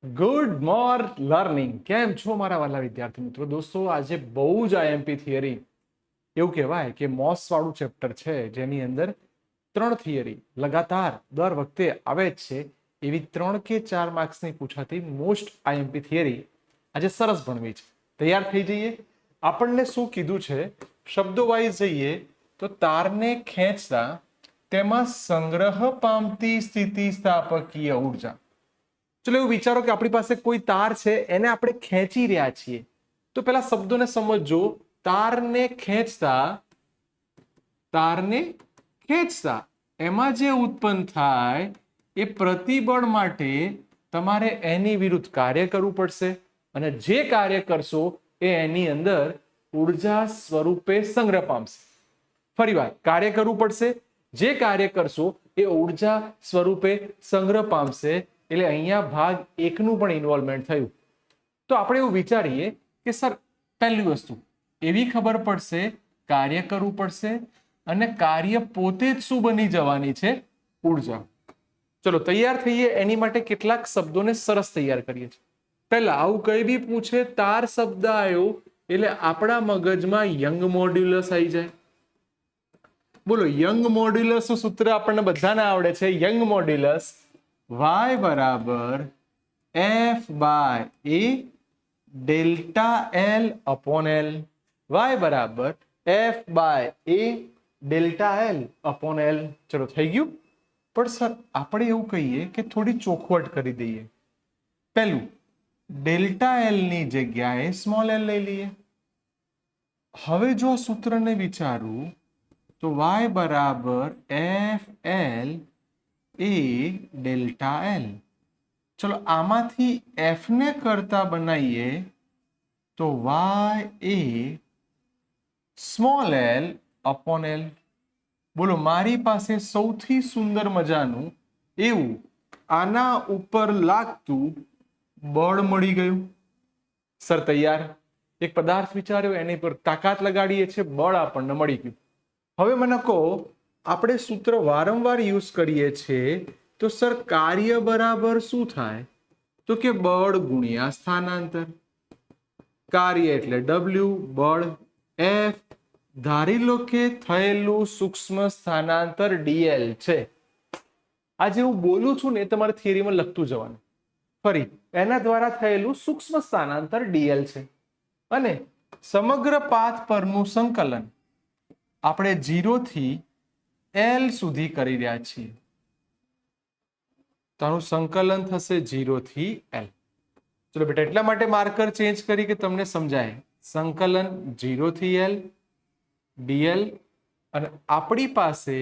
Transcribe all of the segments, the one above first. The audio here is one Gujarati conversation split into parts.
Good morning learning. કેમ છો મારા વાલા વિદ્યાર્થી મિત્રો? દોસ્તો, આજે બહુ જ આઈએમપી થિયરી, એવું કહેવાય કે મોસ વાળું ચેપ્ટર છે, જેની અંદર 3 થિયરી લગાતાર દર વખતે આવે જ છે. એવી 3 કે 4 માર્ક્સની પૂછાતી મોસ્ટ આઈએમપી થિયરી આજે સરસ ભણવી છે. તૈયાર થઈ જઈએ. આપણને શું કીધું છે? શબ્દો વાઇઝ જઈએ તો તારને ખેંચતા તેમાં સંગ્રહ પામતી સ્થિતિસ્થાપકીય ઉર્જા. ચલો એવું વિચારો કે આપણી પાસે કોઈ તાર છે, એને આપણે ખેંચી રહ્યા છીએ. તો પેલા શબ્દોને સમજો. તારને ખેંચતા એમાં જે ઉત્પન્ન થાય એ પ્રતિબળ માટે તમારે એની વિરુદ્ધ કાર્ય કરવું પડશે, અને જે કાર્ય કરશો એ એની અંદર ઉર્જા સ્વરૂપે સંગ્રહ પામશે. ફરીવાર કાર્ય કરવું પડશે, જે કાર્ય કરશો એ ઉર્જા સ્વરૂપે સંગ્રહ પામશે. એટલે અહીંયા ભાગ 1 નું પણ ઇન્વોલ્વમેન્ટ થયું. તો આપણે એવું વિચારીએ કે સર, પહેલી વસ્તુ એવી ખબર પડશે, કાર્ય કરવું પડશે, અને કાર્ય પોતે જ શું બની જવાની છે? ઉર્જા. ચલો તૈયાર થઈએ. એની માટે કેટલાક શબ્દોને સરસ તૈયાર કરીએ છીએ. પહેલા આવું કઈ બી પૂછે, તાર શબ્દ આવ્યો એટલે આપણા મગજમાં યંગ મોડ્યુલસ આવી જાય. બોલો, યંગ મોડ્યુલસ નું સૂત્ર આપણને બધાને આવડે છે. યંગ મોડ્યુલસ y બરાબર F/A delta L upon L. y બરાબર F/A delta L upon L. ચલો થઈ ગયું. પણ સર, આપણે એવું કહીએ કે થોડી ચોખવટ કરી દઈએ. પહેલું, ડેલ્ટા L ની જગ્યાએ સ્મોલ l લઈ લઈએ. હવે જો સૂત્રને વિચારું તો y બરાબર FL એ ડેલ્ટા L. ચલો આમાંથી f ને કરતા બનાવીએ તો y એ સ્મોલ l અપોન l. બોલો, મારી પાસે સૌથી સુંદર મજાનું એવું આના ઉપર લાગતું બળ મળી ગયું. સર તૈયાર. એક પદાર્થ વિચાર્યો, એની પર તાકાત લગાડીએ છીએ, બળ આપણને મળી ગયું. હવે મને કહો, આપણે સૂત્ર વારંવાર યુઝ કરીએ છીએ, તો સર કાર્ય બરાબર શું થાય? તો કે બળ ગુણ્યા સ્થાનાંતર. કાર્ય એટલે W, બળ F. ધારી લો કે થયેલું સૂક્ષ્મ સ્થાનાંતર dl છે. આજે હું બોલું છું ને, તમારે થિયરીમાં લખતું જવાનું. ફરી એના દ્વારા થયેલું સૂક્ષ્મ સ્થાનાંતર dl છે, અને સમગ્ર પાથ પરનું સંકલન આપણે 0 થી L સુધી કરી રહ્યા છીએ. તો આનું સંકલન થશે 0 થી L. ચલો બેટા, એટલા માટે માર્કર ચેન્જ કરી કે તમને સમજાય. સંકલન 0 થી L dl, અને આપણી પાસે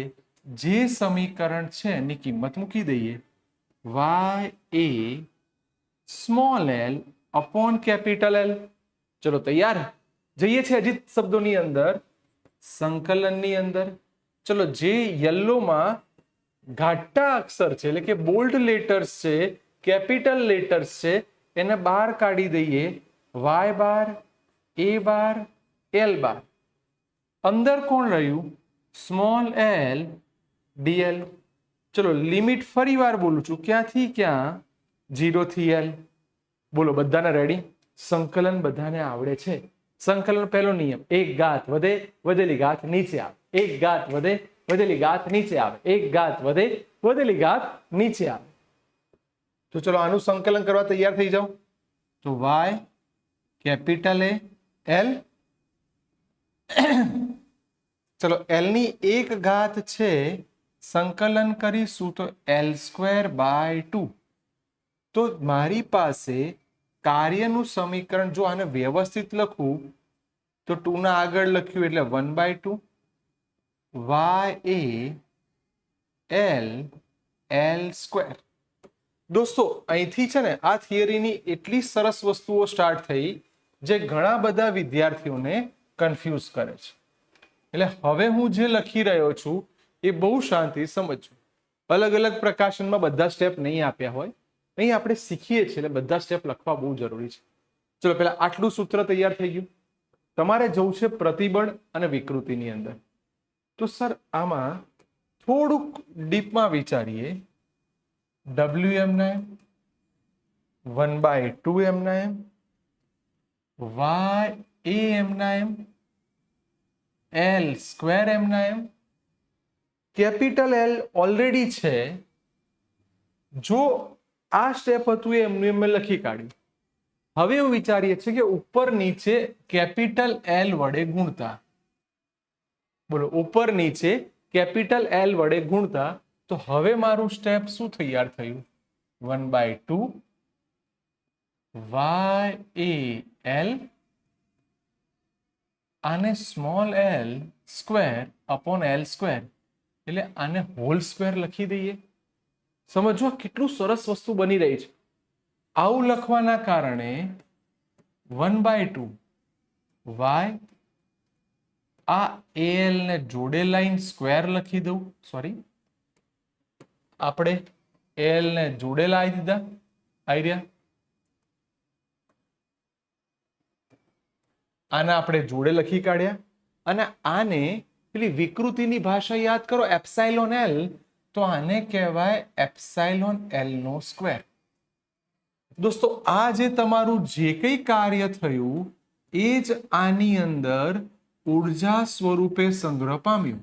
જે સમીકરણ છે એની કિંમત મૂકી દઈએ. y એ small l upon capital L. ચલો તૈયાર. જઈએ છીએ અજીત શબ્દોની અંદર, સંકલનની અંદર. ચલો, જે યલોમાં ઘાટા અક્ષર છે, એટલે કે બોલ્ડ લેટર્સ છે, કેપિટલ લેટર્સ છે, એને બહાર કાઢી દઈએ. y bar, a bar, l બાર. અંદર કોણ રહ્યું? Small l dl. ચલો લિમિટ ફરી વાર બોલું છું, ક્યાંથી ક્યાં? 0 થી L. બોલો, બધાને રેડી? સંકલન બધાને આવડે છે? સંકલન પહેલો નિયમ, એક ઘાત વધે, વધેલી ઘાત નીચે આવે. એક ઘાત વધે, વધેલી ઘાત નીચે આવે. એક ઘાત વધે, વધેલી ઘાત નીચે આવે. તો ચલો આનું સંકલન કરવા તૈયાર થઈ જાઓ. તો y કેપિટલ A L. ચલો L ની એક ઘાત છે, સંકલન કરીશું તો L²/2. તો મારી પાસે કાર્યનું સમીકરણ, જો આને વ્યવસ્થિત લખું તો 2 ના આગળ લખ્યું એટલે 1/2. y એ L² દોસ્તો, અહીંથી છે ને આ થિયરીની એટલી સરસ વસ્તુઓ સ્ટાર્ટ થઈ જે ઘણા બધા વિદ્યાર્થીઓને કન્ફ્યુઝ કરે છે. એટલે હવે હું જે લખી રહ્યો છું એ બહુ શાંતિ સમજજો. અલગ અલગ પ્રકાશનમાં બધા સ્ટેપ નહીં આપ્યા હોય, અહીં આપણે શીખીએ છીએ એટલે બધા સ્ટેપ લખવા બહુ જરૂરી છે. ચલો પેલા આટલું સૂત્ર તૈયાર થઈ ગયું. તમારે જવું છે પ્રતિબળ અને વિકૃતિની અંદર. તો સર આમાં થોડુંક ડીપમાં વિચારીએ. WM ને 1/2 એમના એમ, વાય એ એમના એમ, એલ સ્ક્વેર એમના એમ. કેપિટલ એલ ઓલરેડી છે, જો આ સ્ટેપ હતું એ એમનું એમ મેં લખી કાઢ્યું. હવે એવું વિચારીએ છીએ કે ઉપર નીચે કેપિટલ એલ વડે ગુણતા, બોલો ઉપર નીચે કેપિટલ એલ વડે ગુણતા, તો હવે મારું સ્ટેપ શું તૈયાર થયું? 1/2 વાય એ એલ, આને small L square upon L square, એટલે આને હોલ સ્ક્વેર લખી દઈએ. સમજો કેટલું સરસ વસ્તુ બની રહી છે. આવું લખવાના કારણે 1/2 વાય, આ એલ ને જોડે લાઈન સ્ક્વેર લખી દઉં, સોરી આપણે એલ ને જોડે લાવી દીધા, આવી રહ્યા. આને આપણે જોડે લખી કાઢ્યા, અને આને પેલી વિકૃતિની ભાષા યાદ કરો, એપ્સાઇલોન એલ, તો આને કહેવાય એપ્સાઇલોન એલ નો સ્ક્વેર. દોસ્તો આ જે તમારું જે કંઈ કાર્ય થયું એ જ આની અંદર ઉર્જા સ્વરૂપે સંગ્રહ પામ્યું.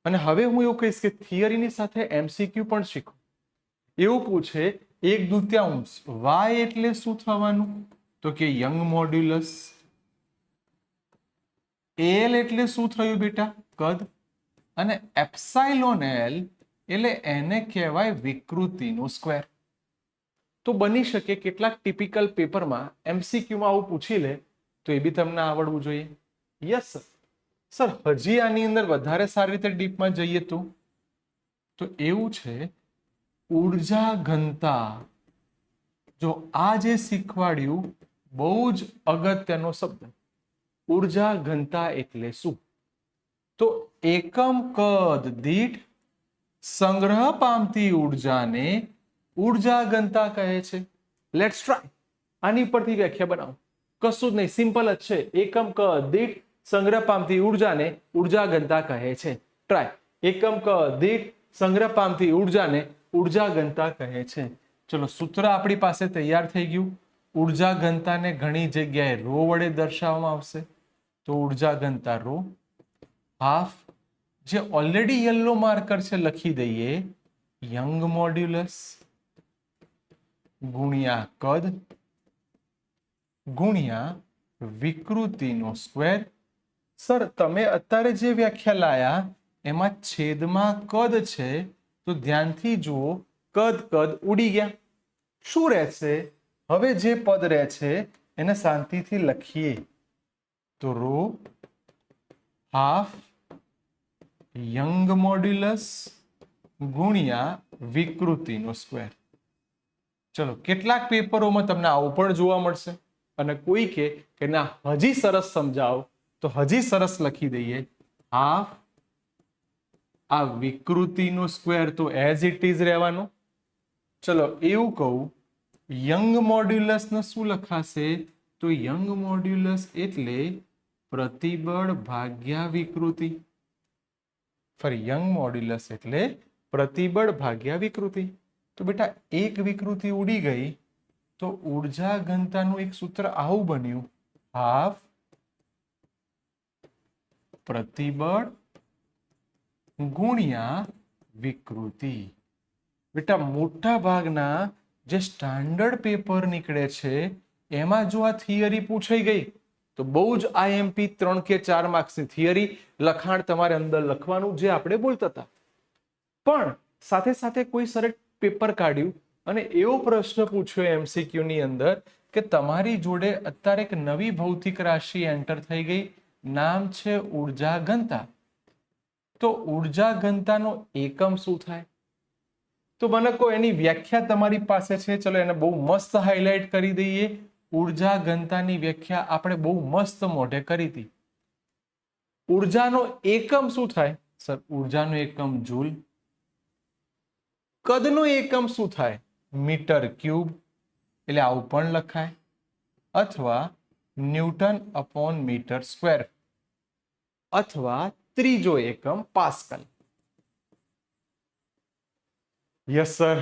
અને હવે હું એવું કહીશ કે થિયરીની સાથે એમસીક્યુ પણ શીખો. એવું પૂછે 1/2 વાય એટલે શું થવાનું? તો કે યંગ મોડ્યુલસ. એલ એટલે શું થયું બેટા? કદ. અને એપ્સાઇલોન એલ એટલે એને કહેવાય વિકૃતિનો સ્ક્વેર. તો બની શકે કેટલાક ટિપિકલ પેપરમાં એમસીક્યુમાં આવું પૂછી લે, તો એ બી તમને આવડવું જોઈએ. Yes sir. હજી આની અંદર વધારે સારી રીતે ડીપમાં જઈએ તો એવું છે ઉર્જા ઘનતા. જો આ જે શીખવાડ્યું બહુ જ અગત્યનો શબ્દ. ઉર્જા ઘનતા એટલે શું? તો એકમ કદ દીઠ સંગ્રહ પામતી ઉર્જાને ઉર્જા ઘનતા કહે છે. Let's try. આની પરથી વ્યાખ્યા બનાવો. કશું જ નહીં, સિમ્પલ જ છે. એકમ કદ દીઠ સંગ્રહ પામતી ઉર્જાને ઉર્જા ઘનતા કહે છે. ટ્રાય. એકમ કદ દીઠ સંગ્રહ પામતી ઉર્જાને ઉર્જા ઘનતા કહે છે. ચલો સૂત્ર આપણી પાસે તૈયાર થઈ ગયું. ઉર્જા ઘનતાને ઘણી જગ્યાએ રો વડે દર્શાવવામાં આવશે. તો ઉર્જા ઘનતા રો હાફ, જે ઓલરેડી યલો માર્કર છે લખી દઈએ, યંગ મોડ્યુલસ ગુણ્યા કદ ગુણ્યા વિકૃતિનો સ્ક્વેર. સર તમે અત્યારે જે વ્યાખ્યા લાયા એમાં છેદમાં કદ છે, તો ધ્યાનથી જુઓ, કદ ઉડી ગયા. શું રહેશે? હવે જે પદ રહે છે એને શાંતિથી લખીએ. તો રો હાફ યંગ મોડ્યુલસ ગુણ્યા વિકૃતિનો સ્ક્વેર. ચલો કેટલાક પેપરોમાં તમને આવું પણ જોવા મળશે, અને કોઈ કે ના હજી સરસ સમજાવો, તો હજી સરસ લખી દઈએ હાફ આ વિકૃતિનો સ્ક્વેર તો એઝ ઇટ ઇઝ રહેવાનો. ચલો એવું કહું, યંગ મોડ્યુલસ ને શું લખાશે? તો યંગ મોડ્યુલસ એટલે પ્રતિબળ ભાગ્યા વિકૃતિ. ફરી યંગ મોડ્યુલસ એટલે પ્રતિબળ ભાગ્યા વિકૃતિ. તો બેટા એક વિકૃતિ ઉડી ગઈ, તો ઉર્જા ઘનતાનું એક સૂત્ર આવું બન્યું, હાફ પ્રતિબળ ગુણ્યા વિકૃતિ. બેટા મોટા ભાગના જે સ્ટાન્ડર્ડ પેપર નીકળે છે એમાં જો આ થિયરી પૂછાઈ ગઈ તો બહુ જ આઈએમપી 3 કે 4 માર્ક્સની થિયરી લખાણ તમારે અંદર લખવાનું, જે આપણે બોલતા હતા. પણ સાથે સાથે કોઈ સરે પેપર કાઢ્યું અને એવો પ્રશ્ન પૂછ્યો એમસીક્યુ ની અંદર કે તમારી જોડે અત્યારે એક નવી ભૌતિક રાશિ એન્ટર થઈ ગઈ, નામ છે ઉર્જા ઘનતા. તો ઉર્જા ઘનતાનો એકમ શું થાય? તો મને કહો એની વ્યાખ્યા તમારી પાસે છે. ચલો એને બહુ મસ્ત હાઇલાઇટ કરી દઈએ. ઉર્જા ઘનતાની વ્યાખ્યા આપણે બહુ મસ્ત મોઢે કરી હતી. ઉર્જાનો એકમ શું થાય? સર ઉર્જાનો એકમ જૂલ. કદનો એકમ શું થાય? Metre cube. એટલે આવું પણ લખાય, અથવા ન્યૂટન અપોન મીટર સ્ક્વેર, અથવા ત્રીજો એકમ પાસ્કલ. Yes sir.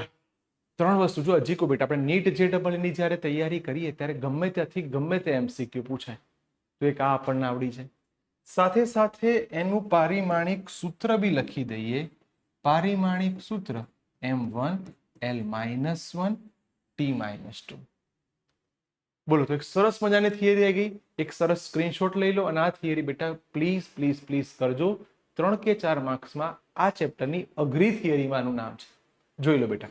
ત્રણ વસ્તુ જો હજી કહું બેટા, આપણે નીટ JEE ની જ્યારે તૈયારી કરીએ ત્યારે ગમે ત્યાંથી ગમે તે MCQ પૂછાય, તો એક આ આપણને આવડી જાય. સાથે સાથે એનું પારિમાણિક સૂત્ર બી લખી દઈએ. પારિમાણિક સૂત્ર M1L-1 T-2. બોલો, તો એક સરસ મજાની થિયરી આવી ગઈ. એક સરસ સ્ક્રીનશોટ લઈ લો અને આ થિયરી બેટા પ્લીઝ પ્લીઝ પ્લીઝ કરજો. 3 કે 4 માર્ક્સમાં આ ચેપ્ટરની અઘરી થિયરીમાં આનું નામ છે. જોઈ લો બેટા.